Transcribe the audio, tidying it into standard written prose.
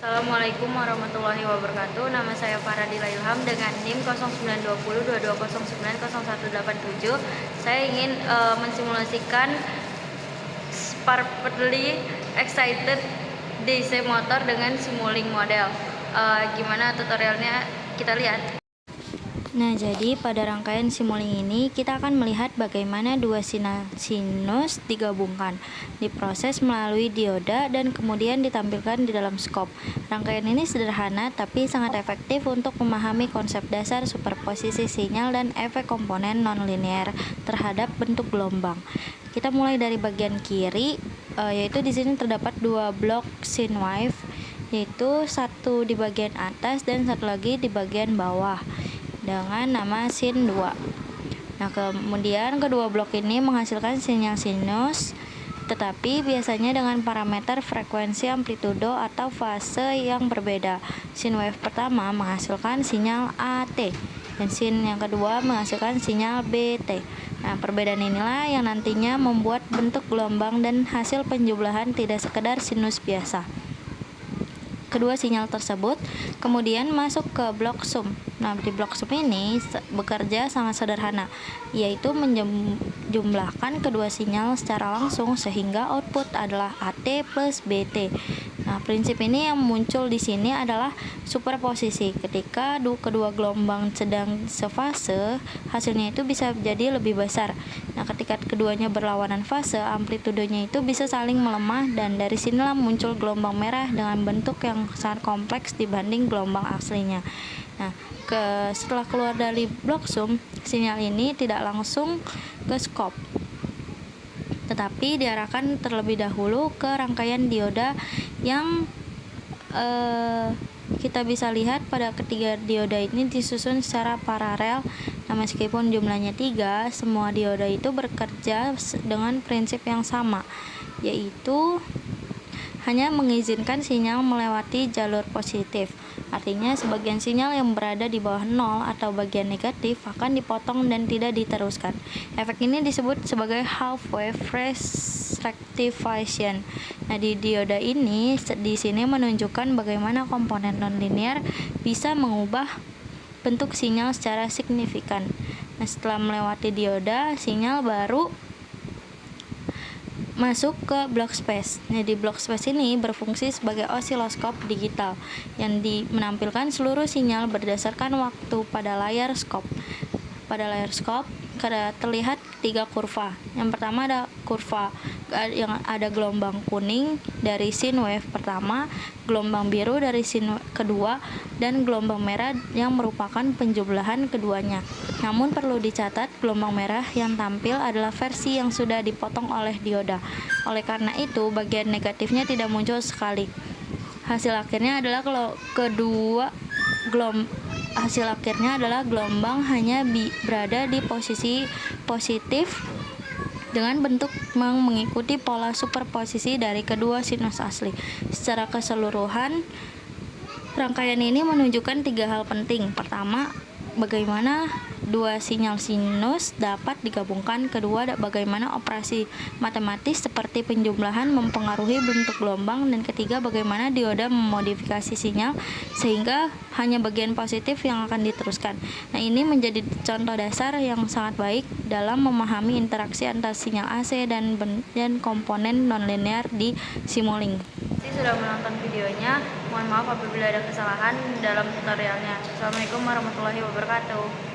Assalamualaikum warahmatullahi wabarakatuh. Nama saya Faradila Ilham dengan NIM 092022090187. Saya ingin mensimulasikan Sparkly Excited DC motor dengan Simulink model. Gimana tutorialnya? Kita lihat. Nah, jadi pada rangkaian Simulink ini kita akan melihat bagaimana dua sinus digabungkan, diproses melalui dioda dan kemudian ditampilkan di dalam skop. Rangkaian ini sederhana tapi sangat efektif untuk memahami konsep dasar superposisi sinyal dan efek komponen nonlinear terhadap bentuk gelombang. Kita mulai dari bagian kiri, yaitu di sini terdapat dua blok sine wave, yaitu satu di bagian atas dan satu lagi di bagian bawah dengan nama sin 2. Nah, kemudian kedua blok ini menghasilkan sinyal sinus, tetapi biasanya dengan parameter frekuensi, amplitudo atau fase yang berbeda. Sin wave pertama menghasilkan sinyal AT dan sin yang kedua menghasilkan sinyal BT. Nah, perbedaan inilah yang nantinya membuat bentuk gelombang dan hasil penjumlahan tidak sekedar sinus biasa. Kedua sinyal tersebut kemudian masuk ke blok sum. Nah, di blok sum ini bekerja sangat sederhana, yaitu menjumlahkan kedua sinyal secara langsung sehingga output adalah AT plus BT. Nah, prinsip ini yang muncul di sini adalah superposisi. Ketika kedua gelombang sedang sefase, hasilnya itu bisa jadi lebih besar. Nah, ketika keduanya berlawanan fase, amplitudenya itu bisa saling melemah dan dari sinilah muncul gelombang merah dengan bentuk yang sangat kompleks dibanding gelombang aslinya. Nah, setelah keluar dari blok sum, sinyal ini tidak langsung ke skop, tetapi diarahkan terlebih dahulu ke rangkaian dioda yang kita bisa lihat pada ketiga dioda ini disusun secara paralel. Nah, meskipun jumlahnya 3, semua dioda itu bekerja dengan prinsip yang sama, yaitu hanya mengizinkan sinyal melewati jalur positif. Artinya sebagian sinyal yang berada di bawah 0 atau bagian negatif akan dipotong dan tidak diteruskan. Efek ini disebut sebagai half wave phase rectification. Nah, di dioda ini di sini menunjukkan bagaimana komponen nonlinear bisa mengubah bentuk sinyal secara signifikan. Nah, setelah melewati dioda, sinyal baru masuk ke block space. Nah, di block space ini berfungsi sebagai osiloskop digital yang menampilkan seluruh sinyal berdasarkan waktu pada layar skop. Pada layar skop terlihat 3 kurva. Yang pertama ada kurva yang ada gelombang kuning dari sin wave pertama, gelombang biru dari sin kedua, dan gelombang merah yang merupakan penjumlahan keduanya. Namun perlu dicatat, gelombang merah yang tampil adalah versi yang sudah dipotong oleh dioda. Oleh karena itu, bagian negatifnya tidak muncul sekali. Hasil akhirnya adalah gelombang hanya berada di posisi positif dengan bentuk mengikuti pola superposisi dari kedua sinus asli. Secara keseluruhan, rangkaian ini menunjukkan 3 hal penting. Pertama, bagaimana dua sinyal sinus dapat digabungkan. Kedua, bagaimana operasi matematis seperti penjumlahan mempengaruhi bentuk gelombang. Dan ketiga, bagaimana dioda memodifikasi sinyal sehingga hanya bagian positif yang akan diteruskan. Nah, ini menjadi contoh dasar yang sangat baik dalam memahami interaksi antara sinyal AC dan komponen nonlinear di Simulink. Sudah menonton videonya. Mohon maaf apabila ada kesalahan dalam tutorialnya. Assalamualaikum warahmatullahi wabarakatuh.